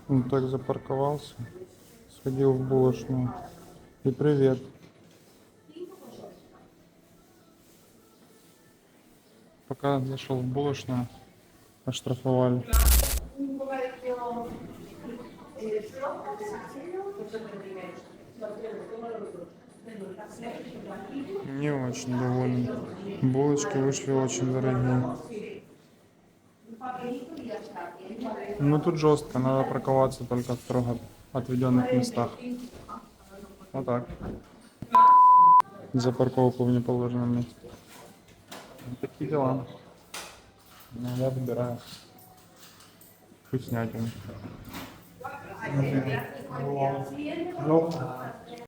Он так запарковался, сходил в булочную. И привет. Пока зашел в булочную, оштрафовали. Не очень доволен. Булочки вышли очень дорогие. Ну тут жестко, надо парковаться только в строго отведенных местах. Вот так. За парковку в неположенном месте. Вот такие дела. Ну, я выбираю. Вкуснятину.